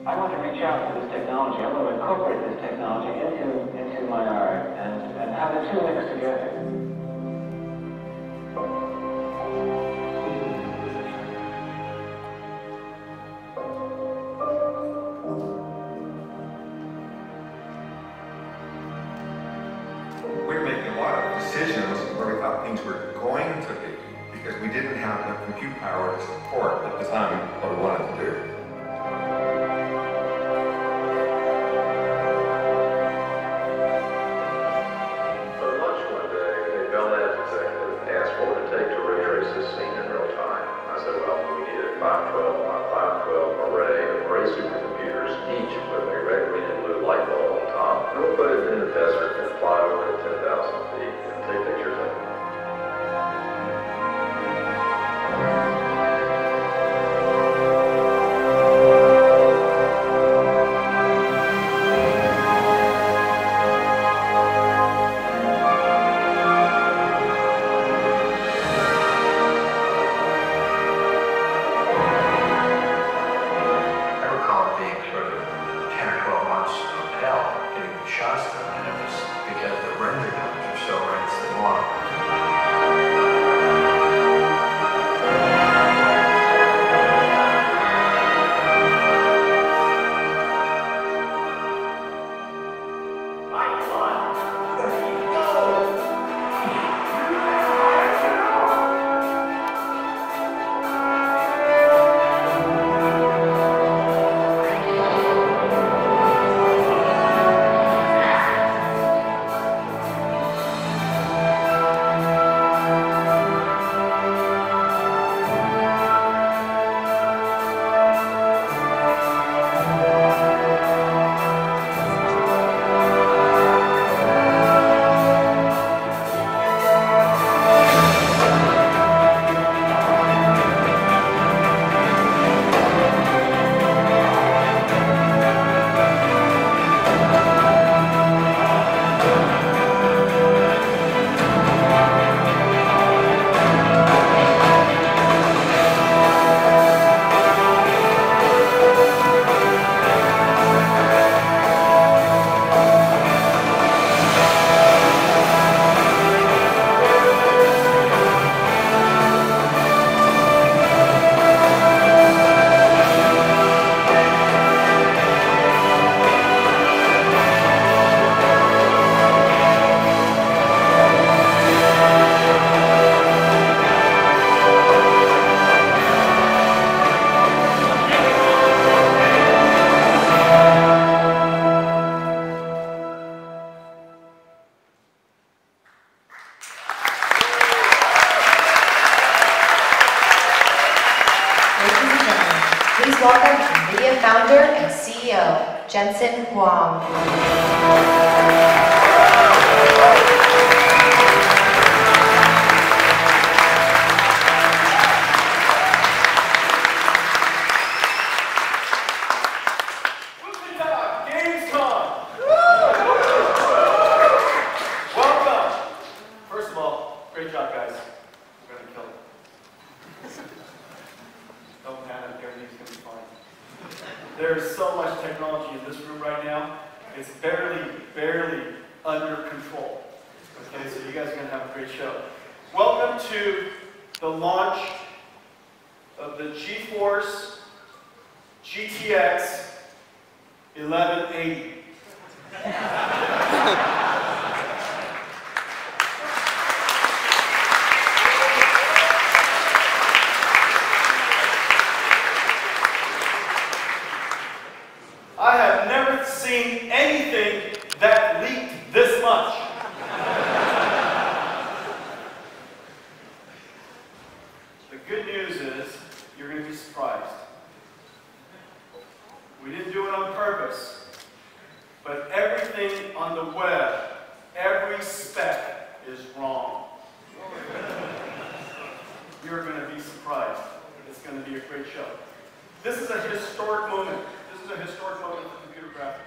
I want to reach out to this technology. I want to incorporate this technology into my art and have the two mix together. We were making a lot of decisions where we thought things were going to be because we didn't have the compute power to support at the time what we wanted to do. There's so much technology in this room right now, it's barely under control. Okay, so you guys are going to have a great show. Welcome to the launch of the GeForce RTX 1180. I have never seen anything that leaked this much. The good news is you're going to be surprised. We didn't do it on purpose, but everything on the web, every spec is wrong. You're going to be surprised. It's going to be a great show. This is a historic moment. This is a historic moment for computer graphics.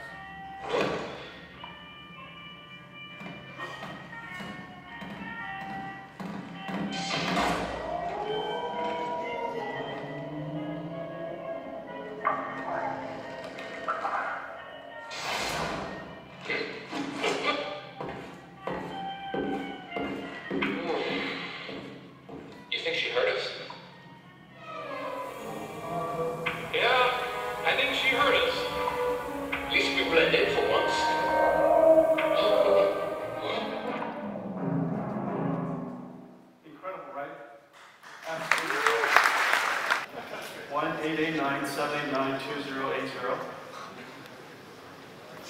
she heard us? Yeah, I think she heard us. At least we blend in for once. Incredible, right? Absolutely. 1-889-789-2080.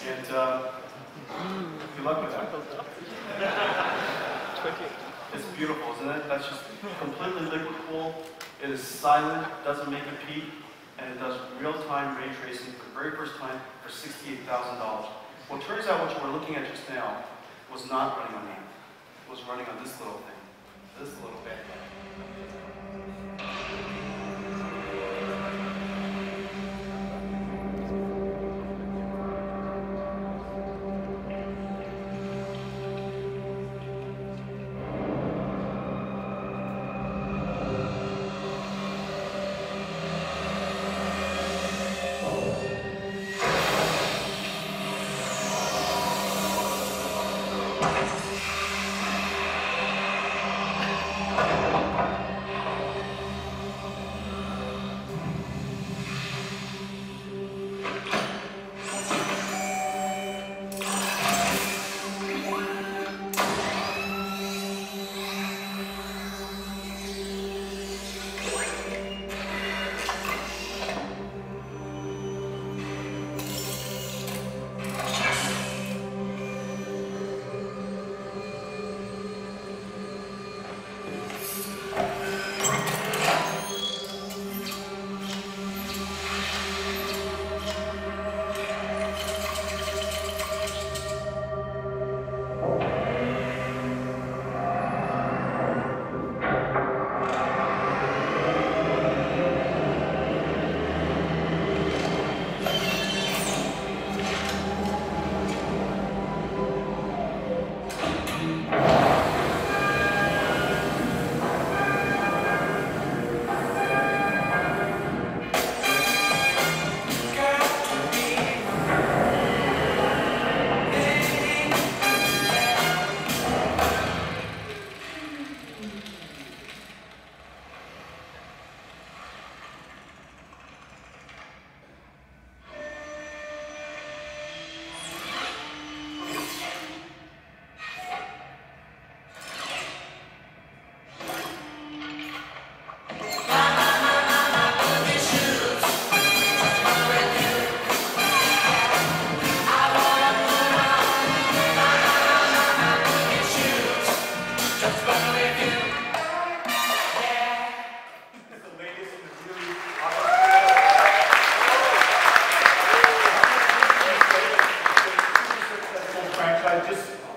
And good luck with that. It's beautiful, isn't it? That's just completely liquid cool. It is silent, doesn't make a peep, and it does real-time ray tracing for the very first time for $68,000. Well, it turns out what you were looking at just now was not running on that. It was running on this little thing. This little bit.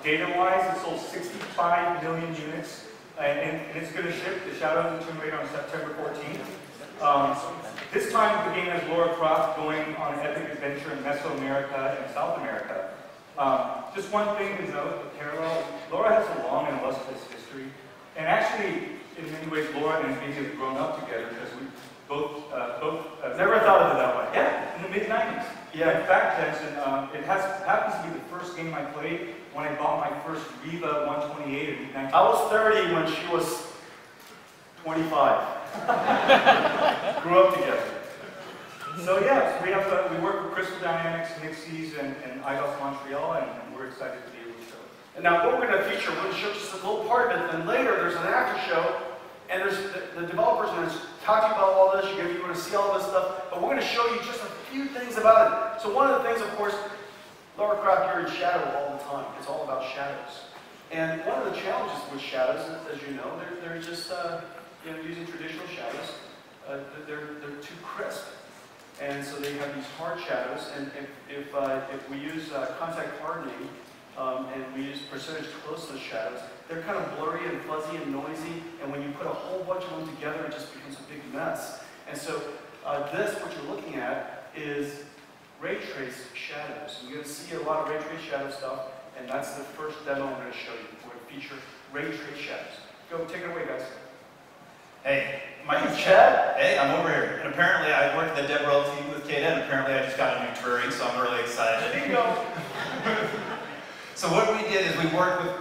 Data-wise, it sold 65 million units, and it's going to ship the Shadow of the Tomb Raider on September 14th. This time, the game has Lara Croft going on an epic adventure in Mesoamerica and South America. Just one thing to note, the parallel, Lara has a long and illustrious history, and actually, in many ways, Lara and NVIDIA have grown up together because we both never thought of it that way. Yeah, in the mid-90s. Yeah, in fact, Jensen, it happens to be the first game I played when I bought my first Riva 128 in 1990. I was 30 when she was 25. Grew up together. So yeah, we work with Crystal Dynamics, Nixies, and Eidos Montreal, and we're excited to be able to show it. And now what we're going to feature, we're going to show just a little part of it, then later there's an after show, and there's the developers are going to talk to you about all this, you're going to see all this stuff, but we're going to show you just a few things about it. So one of the things, of course, Lara Croft, you're in shadow all the time. It's all about shadows. And one of the challenges with shadows, as you know, they're just using traditional shadows. They're too crisp, and so they have these hard shadows. And if we use contact hardening and we use percentage closeness shadows, they're kind of blurry and fuzzy and noisy. And when you put a whole bunch of them together, it just becomes a big mess. And so what you're looking at is ray trace shadows. You're going to see a lot of ray trace shadow stuff, and that's the first demo I'm going to show you. We're going to feature ray trace shadows. Go, take it away, guys. Hey, my name's Chad. Hey, I'm over here. And apparently I work at the DevRel team with Kate, and apparently I just got a new Turing, so I'm really excited. There you go. So what we did is we worked with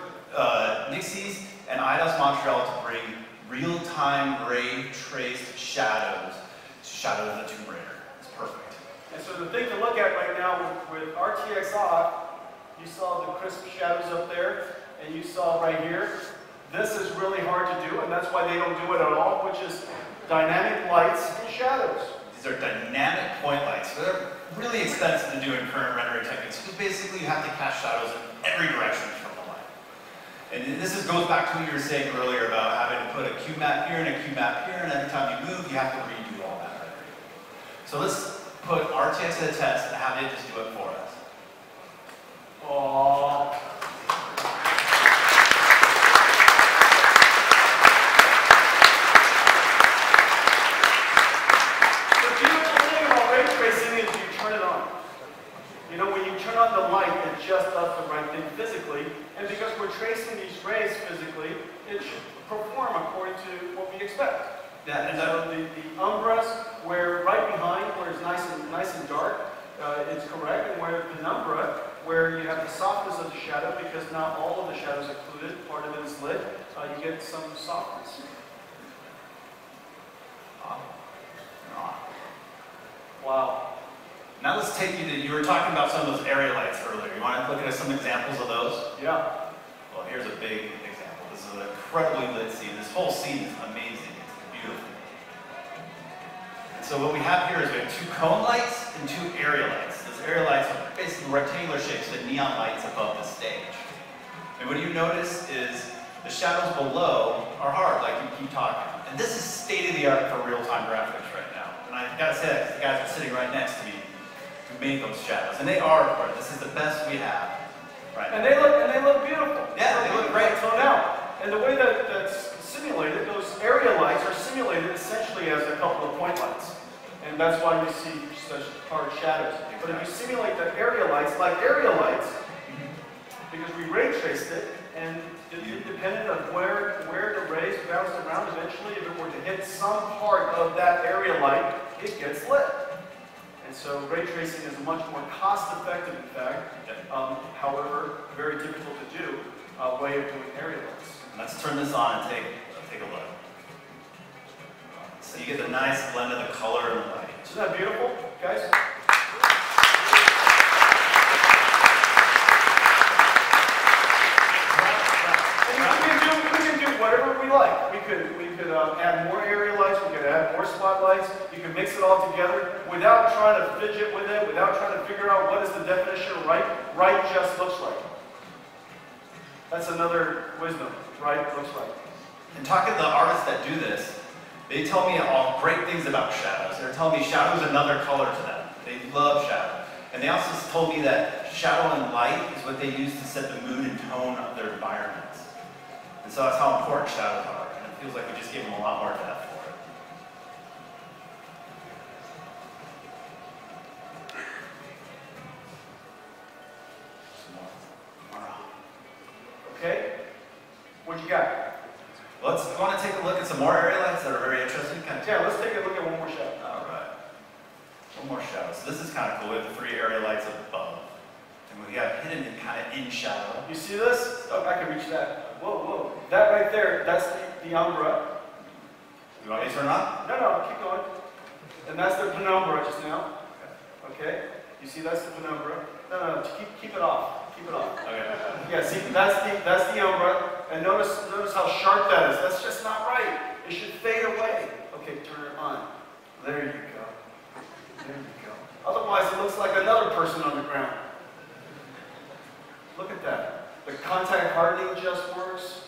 Nixies and Eidos Montreal to bring real-time ray traced shadows to shadow the Tomb Raider. It's perfect. And so the thing to look at right now with RTX off, you saw the crisp shadows up there, and you saw right here. This is really hard to do, and that's why they don't do it at all, which is dynamic lights and shadows. These are dynamic point lights. So they're really expensive to do in current rendering techniques, because basically you have to cast shadows in every direction from the light. And this goes back to what you were saying earlier about having to put a cube map here and a cube map here, and every time you move, you have to redo all that rendering. So let's put RTX to the test and have it just do it for us. Aww. On the light, it just does the right thing physically, and because we're tracing these rays physically, it should perform according to what we expect. Yeah, and so the umbras, where right behind, where it's nice and dark, it's correct, and where penumbra, where you have the softness of the shadow, because not all of the shadows are included, part of it is lit, you get some softness. Wow. Now let's take you to, you were talking about some of those area lights earlier. You want to look at some examples of those? Yeah. Well, here's a big example. This is an incredibly lit scene. This whole scene is amazing. It's beautiful. And so what we have here is we have two cone lights and two area lights. Those area lights are basically rectangular shapes with neon lights above the stage. And what you notice is the shadows below are hard, like you keep talking. And this is state-of-the-art for real-time graphics right now. And I gotta say that because the guys are sitting right next to me who made those shadows. And they are hard. This is the best we have. Right. And they look beautiful. Yeah, they look great. Toned out. And the way that's simulated, those area lights are simulated essentially as a couple of point lights. And that's why you see such hard shadows. Exactly. But if you simulate the area lights like area lights, because we ray traced it, and dependent on where the rays bounced around, eventually, if it were to hit some part of that area light, it gets lit. And so ray tracing is a much more cost-effective, in fact, however, very difficult to do, way of doing area lights. Let's turn this on and take a look. So you get the nice blend of the color and the light. Isn't that beautiful, guys? And we can do whatever we like. We could add more area lights, we could add more spotlights, you can mix it all together without trying to fidget with it, without trying to figure out what is the definition of right. Right just looks right. That's another wisdom. Right looks right. And talking to the artists that do this, they tell me all great things about shadows. They're telling me shadow is another color to them. They love shadow. And they also told me that shadow and light is what they use to set the mood and tone of their environments. And so that's how important shadows are. And it feels like we just gave them a lot more depth for it. Okay? What you got? Let's want to take a look at some more area lights that are very interesting. Yeah, let's take a look at one more shadow. All right. One more shadow. So this is kind of cool. We have the 3 area lights above. And we got hidden and kind of in shadow. You see this? Oh, I can reach that. Whoa, whoa. That right there, that's the umbra. You want me to turn on? No, keep going. And that's the penumbra just now. Okay? You see that's the penumbra. No, keep it off. Keep it off. Okay. Yeah, see, that's the umbra. And notice how sharp that is. That's just not right. It should fade away. Okay, turn it on. There you go. There you go. Otherwise, it looks like another person on the ground. Look at that. The contact hardening just works.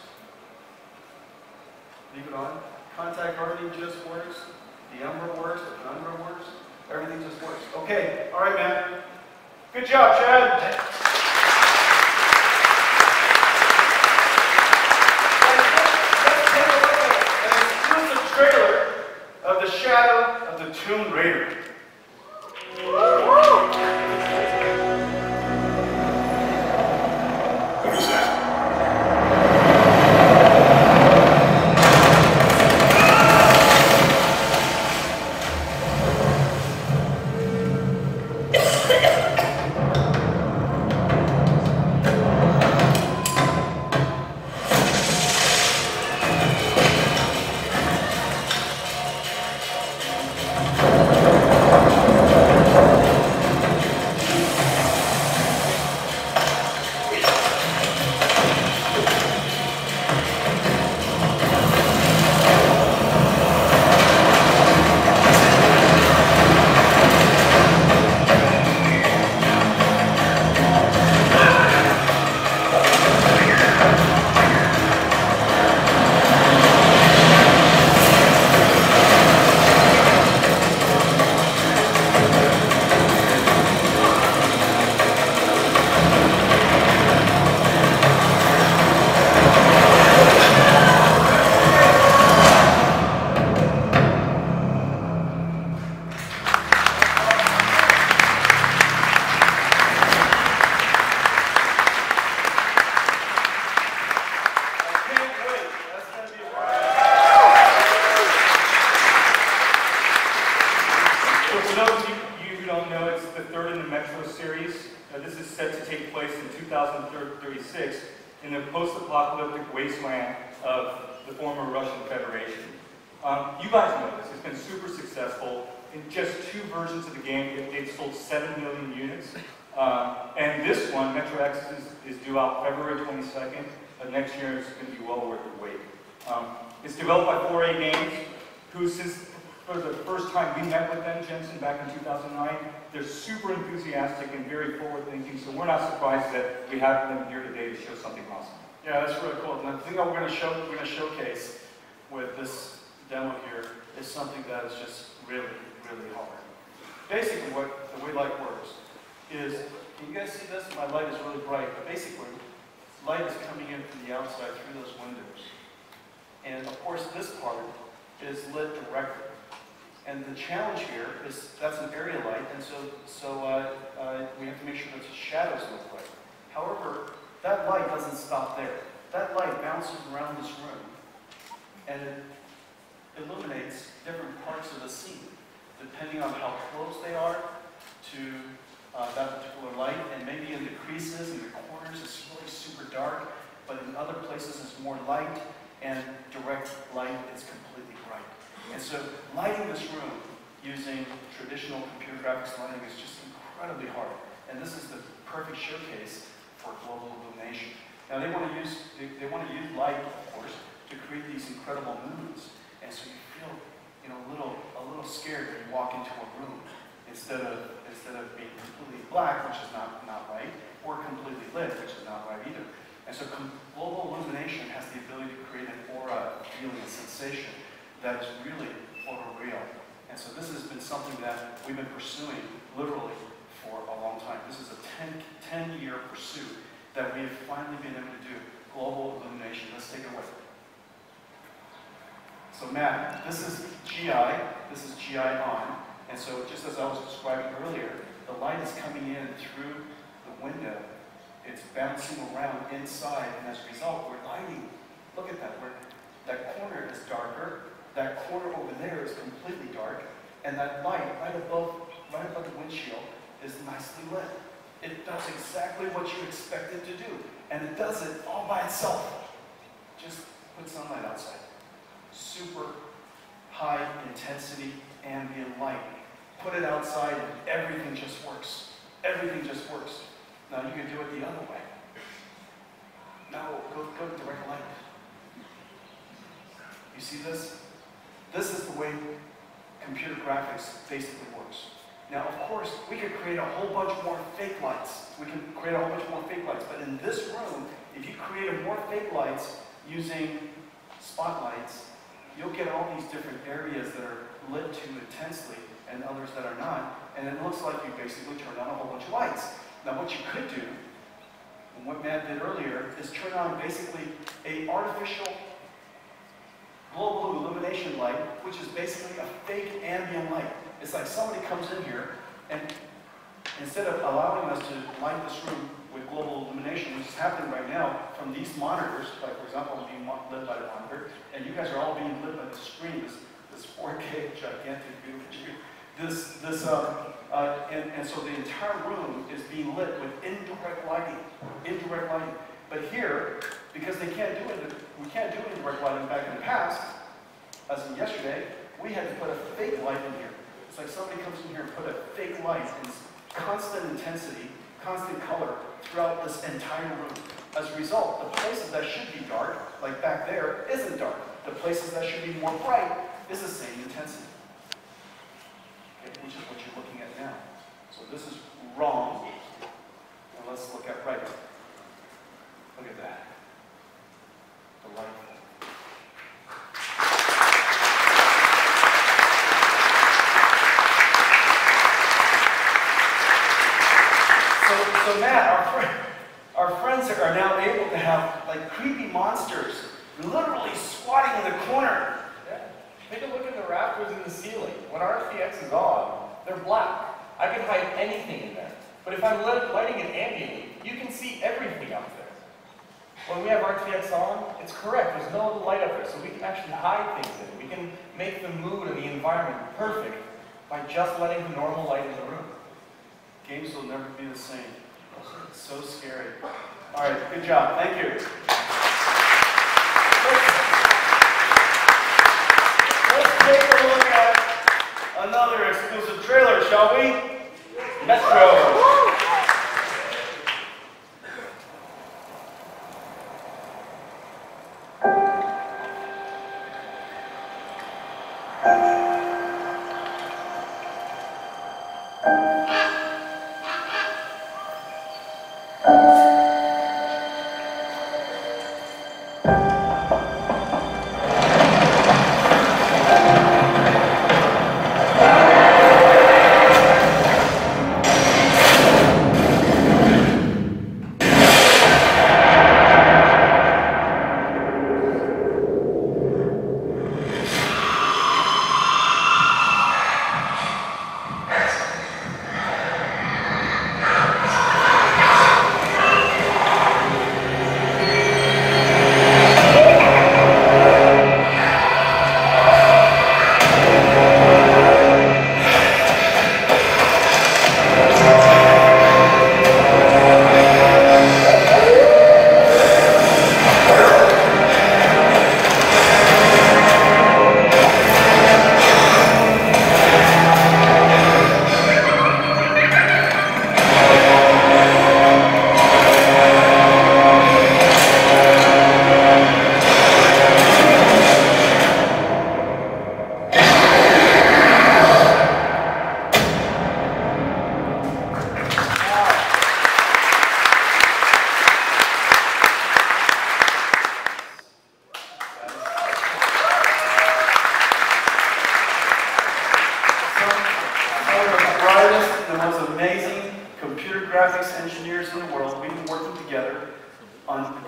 Leave it on. Contact hardening just works. The umbra works. The penumbra works. Everything just works. Okay. All right, man. Good job, Chad. Trailer of the shadow of the Tomb Raider. What is that? 2036 in the post-apocalyptic wasteland of the former Russian Federation. You guys know this. It's been super successful. In just 2 versions of the game, they've sold 7 million units. And this one, Metro X, is due out February 22nd, but next year it's going to be well worth the wait. It's developed by 4A Games, who since for the first time we met with them, Jensen, back in 2009, they're super enthusiastic and very forward-thinking, so we're not surprised that we have them here today to show something awesome. Yeah, that's really cool. And the thing that we're going to showcase with this demo here is something that is just really, really hard. Basically, the way light works is, can you guys see this? My light is really bright, but basically, light is coming in from the outside through those windows. And of course, this part is lit directly. And the challenge here is that's an area light, and so we have to make sure that the shadows look right. However, that light doesn't stop there. That light bounces around this room, and it illuminates different parts of the scene, depending on how close they are to that particular light. And maybe in the creases and the corners, it's really super dark, but in other places, it's more light, and direct light is completely bright. And so lighting this room using traditional computer graphics lighting is just incredibly hard. And this is the perfect showcase for global illumination. Now they want to use light, of course, to create these incredible moods. And so you feel, a little scared when you walk into a room instead of being completely black, which is not right, or completely lit, which is not right either. And so global illumination has the ability to create an aura, feeling, and sensation that is really photoreal. And so this has been something that we've been pursuing literally for a long time. This is a 10-year pursuit that we have finally been able to do. Global illumination. Let's take it away. So Matt, this is GI. This is GI on. And so just as I was describing earlier, the light is coming in through the window. It's bouncing around inside, and as a result, we're lighting. Look at that. That corner is darker. That corner over there is completely dark, and that light right above the windshield is nicely lit. It does exactly what you expect it to do, and it does it all by itself. Just put sunlight outside. Super high intensity ambient light. Put it outside, and everything just works. Everything just works. Now you can do it the other way. Now go to direct light. You see this? This is the way computer graphics basically works. Now, of course, we could create a whole bunch more fake lights. We can create a whole bunch more fake lights. But in this room, if you create more fake lights using spotlights, you'll get all these different areas that are lit too intensely and others that are not. And it looks like you basically turned on a whole bunch of lights. Now, what you could do, and what Matt did earlier, is turn on basically an artificial global illumination light, which is basically a fake ambient light. It's like somebody comes in here, and instead of allowing us to light this room with global illumination, which is happening right now from these monitors, like for example, I'm being lit by the monitor, and you guys are all being lit by the screen, this 4K gigantic beautiful screen. And so the entire room is being lit with indirect lighting. But here, because we can't do indirect lighting back in the past, as in yesterday, we had to put a fake light in here. It's like somebody comes in here and put a fake light in constant intensity, constant color throughout this entire room. As a result, the places that should be dark, like back there, isn't dark. The places that should be more bright is the same intensity. Okay, which is what you're looking at now. So this is wrong. Now let's look at right. Look at that. Delightful. So Matt, our friends are now able to have like creepy monsters literally squatting in the corner. Yeah. Take a look at the rafters in the ceiling. When RTX is on, they're black. I can hide anything in there. But if I'm lighting it ambiently, you can see everything up there. When we have RTX on, it's correct. There's no other light up there, so we can actually hide things in it. We can make the mood and the environment perfect by just letting the normal light in the room. Games will never be the same So scary. All right, good job. Thank you. Let's take a look at another exclusive trailer, shall we? Metro.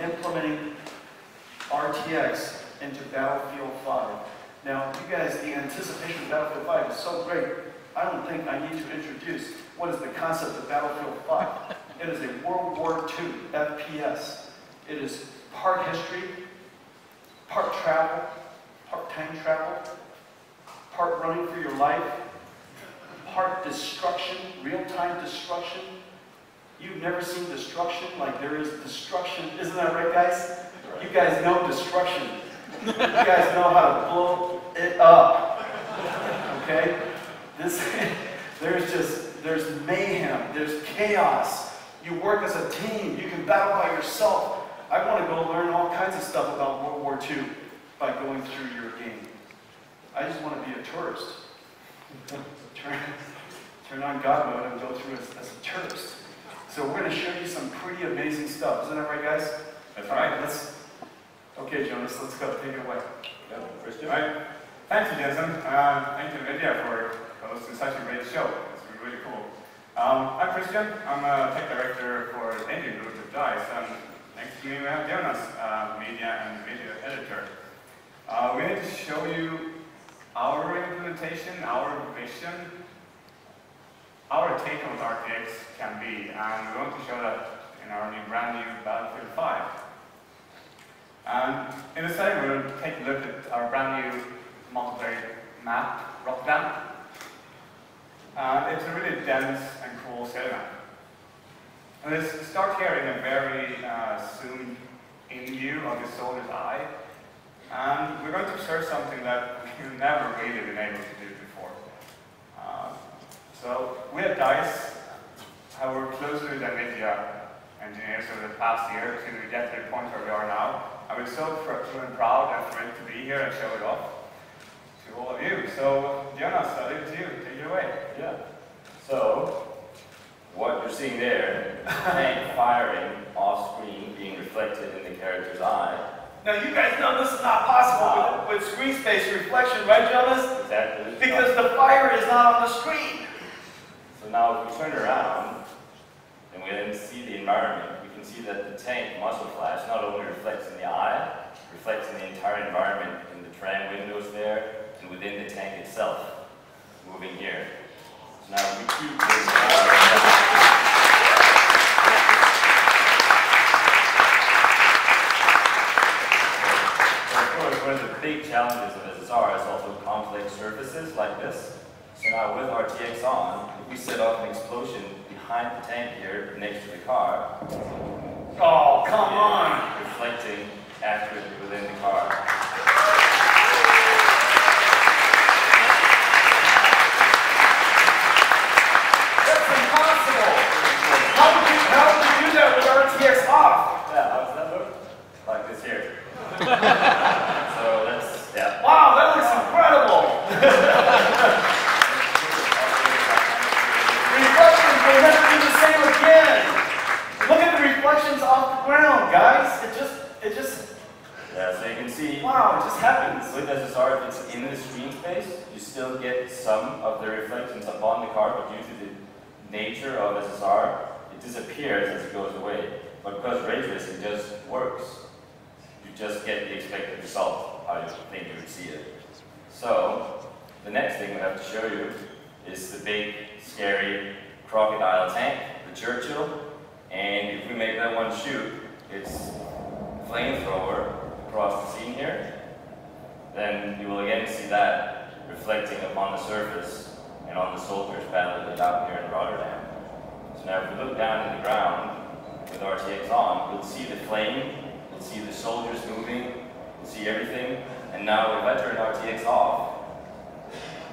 Implementing RTX into Battlefield 5. Now, you guys, the anticipation of Battlefield 5 is so great, I don't think I need to introduce what is the concept of Battlefield 5. It is a World War II FPS. It is part history, part travel, part time travel, part running for your life, part destruction, real-time destruction. You've never seen destruction like there is destruction. Isn't that right, guys? You guys know destruction. You guys know how to blow it up. Okay? There's mayhem, there's chaos. You work as a team, you can battle by yourself. I want to go learn all kinds of stuff about World War II by going through your game. I just want to be a tourist. Turn on God mode and go through as a tourist. So we're going to show you some pretty amazing stuff. Isn't that right, guys? That's right. Okay, Jonas, let's go. Take it away. Yeah, Christian. Right. Thank you, Jason. Thank you, NVIDIA, for hosting such a great show. It's really cool. I'm Christian. I'm a tech director for the engine group at DICE. And next to me, we have Jonas, media and video editor. We need to show you our implementation, our vision, our take on what RTX can be, and we want to show that in our brand new Battlefield 5. And in a second, we'll take a look at our brand new multiplayer map, Rotterdam. And it's a really dense and cool setting. And let's start here in a very zoomed-in view of the soldier's eye. And we're going to observe something that we've never really been able to do before. So we at DICE have worked closely with NVIDIA engineers over the past year to get to the point where we are now. And we're so proud and thrilled to be here and show it off to all of you. So, Jonas, I leave it to you. Take it away. Yeah. So, what you're seeing there, tank firing off screen being reflected in the character's eye. Now, you guys know this is not possible with screen space reflection, right, Jonas? Exactly. Because the fire is not on the screen. So now, if we turn around and we then see the environment, we can see that the tank muzzle flash not only reflects in the eye, reflects in the entire environment in the tram windows there, and within the tank itself, moving here. So now we keep this. One of the big challenges of SSR is also complex surfaces like this. So now with RTX on, if we set off an explosion behind the tank here, next to the car. Oh, come on! Reflecting accurately within the car. That's impossible! How would you do that with RTX off? Yeah, how does that look? Like this here. So that's, yeah. Wow, that looks incredible! Reflections will never be the same again! Look at the reflections off the ground, guys! It just... Yeah, so you can see... Wow, it just happens! With SSR, if it's in the screen space, you still get some of the reflections upon the car, but due to the nature of SSR, it disappears as it goes away. But because ray tracing just works, you just get the expected result, how you think you would see it. So, the next thing we have to show you is the big, scary crocodile tank, the Churchill. And if we make that one shoot, it's flamethrower across the scene here, then you will again see that reflecting upon the surface and on the soldiers battling it out here in Rotterdam. So now if we look down in the ground with RTX on, you'll see the flame, you'll see the soldiers moving, you'll see everything. And now if I turn RTX off,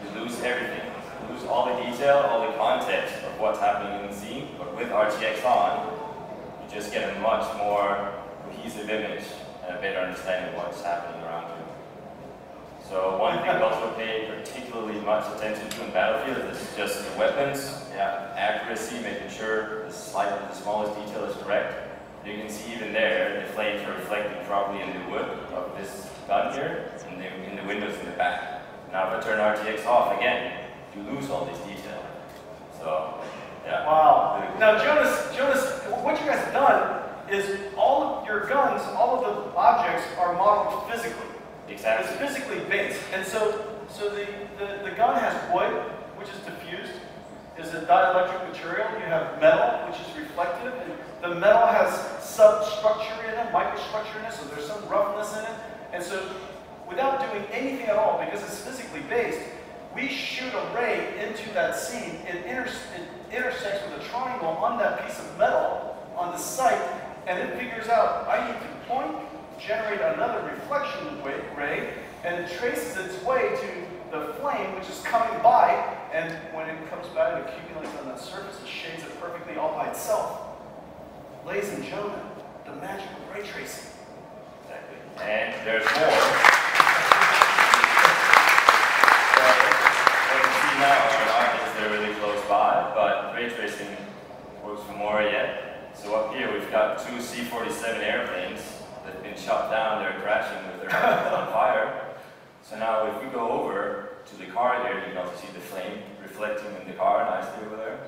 you lose everything. You lose all the detail, all the context of what's happening in the scene, but with RTX on, you just get a much more cohesive image and a better understanding of what's happening around you. So one thing to also pay particularly much attention to in Battlefield is just the weapons, accuracy, making sure the smallest detail is correct. You can see even there, the flames are reflecting properly in the wood of this gun here, and in the windows in the back. Now if I turn RTX off again, you lose all this detail. So, yeah. Wow. Now Jonas, what you guys have done is all of your guns, all of the objects are modeled physically. Exactly. It's physically based. And so the gun has wood, which is diffused, is a dielectric material. You have metal, which is reflective. And the metal has substructure in it, microstructure in it, so there's some roughness in it. And so without doing anything at all, because it's physically based, we shoot a ray into that scene. It intersects with a triangle on that piece of metal on the site, and it figures out, I need to point, generate another reflection ray, and it traces its way to the flame, which is coming by, and when it comes by, it accumulates on that surface, it shades it perfectly all by itself. Ladies and gentlemen, the magic of ray tracing. Exactly. And there's more. Now our objects, they're really close by, but ray tracing works for more yet. So up here we've got two C-47 airplanes that have been shot down, they're crashing with their engines on fire. So now if we go over to the car here, you can also see the flame reflecting in the car nicely over there.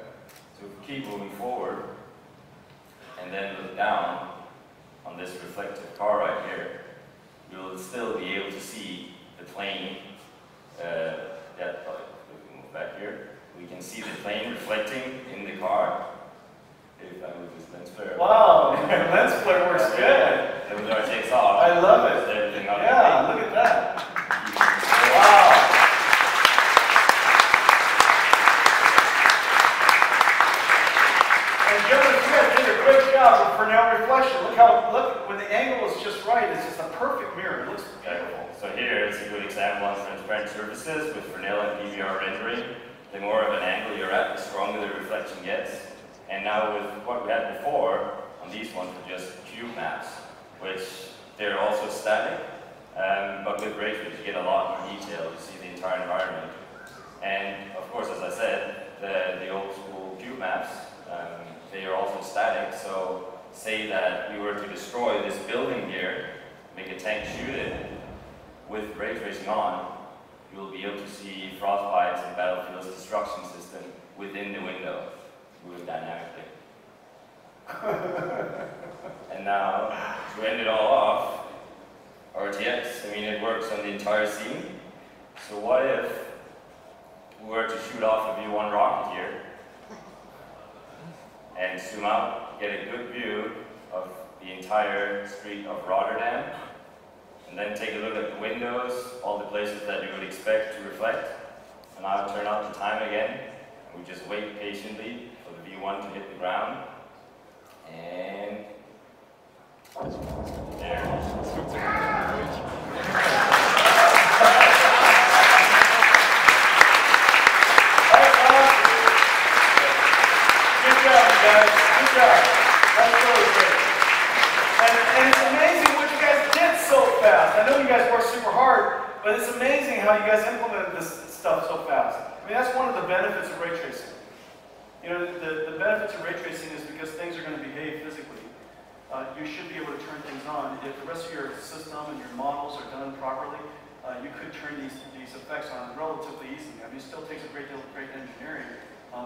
So if we keep moving forward, and then look down on this reflective car right here, you'll still be able to see the plane, back here. We can see the plane reflecting in the car. If I move this lens flare. Wow, the lens flare works good. Then when it takes off, I love it. Everything up yeah, look at that. Wow. And Jonas, you guys did a great job with Fresnel reflection. Look, when the angle is just right, it's just a perfect mirror. It looks beautiful. So here is a good example on transparent surfaces with Fresnel and PBR rendering. The more of an angle you're at, the stronger the reflection gets. And now with what we had before, on these ones were just cube maps, which they're also static, but with ray tracing you get a lot more detail. You see the entire environment. And of course, as I said, the old school cube maps, they are also static. So say that we were to destroy this building here, make a tank shoot it, with ray tracing on, you will be able to see frostbites and Battlefield's destruction system within the window, moving dynamically. And now, to end it all off, RTX, I mean, it works on the entire scene. So what if we were to shoot off a V1 rocket here, and zoom out, get a good view of the entire street of Rotterdam, and then take a look at the windows, all the places that you would expect to reflect, and I'll turn out the time again, and we just wait patiently for the V1 to hit the ground. And there it is. Good job, guys. Good job. That's really great. And it's amazing what you guys did so fast. I know you guys worked super hard, but it's amazing how you guys implemented this stuff so fast. I mean, that's one of the benefits of ray tracing. You know, the benefits of ray tracing is because things are going to behave physically. You should be able to turn things on. If the rest of your system and your models are done properly, you could turn these effects on relatively easily. I mean, it still takes a great deal of great engineering,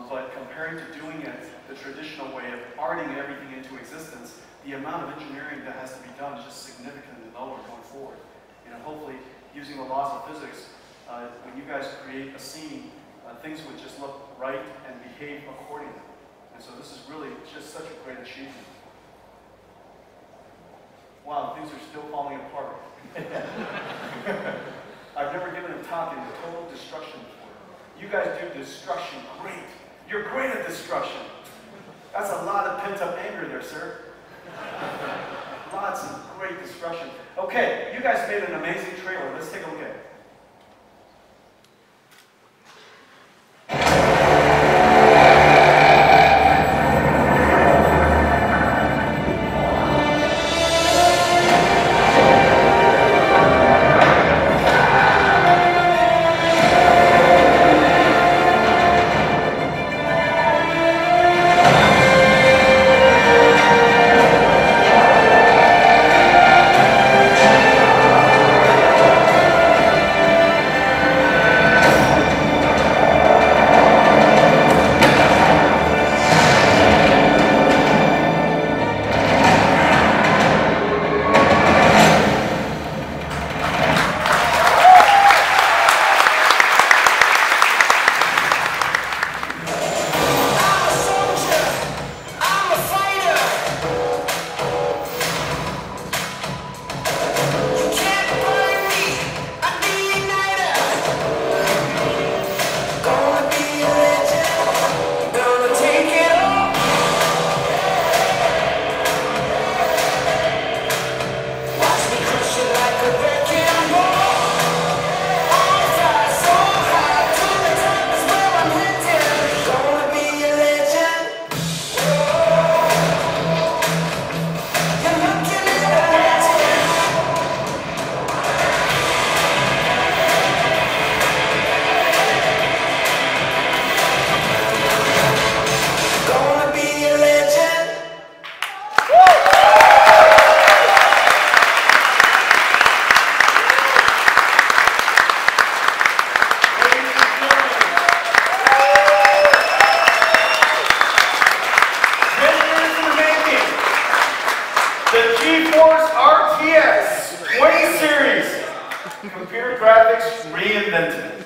but comparing to doing it the traditional way of arting everything into existence, the amount of engineering that has to be done is just significantly lower going forward. You know, hopefully, using the laws of physics, when you guys create a scene, things would just look right and behave accordingly. And so this is really just such a great achievement. Wow, things are still falling apart. I've never given a talk in total destruction before. You guys do destruction great. You're great at destruction. That's a lot of pent-up anger there, sir. Lots of great destruction. Okay, you guys made an amazing trailer. Let's take a look at it. The GeForce RTX 20 series. Computer graphics reinvented.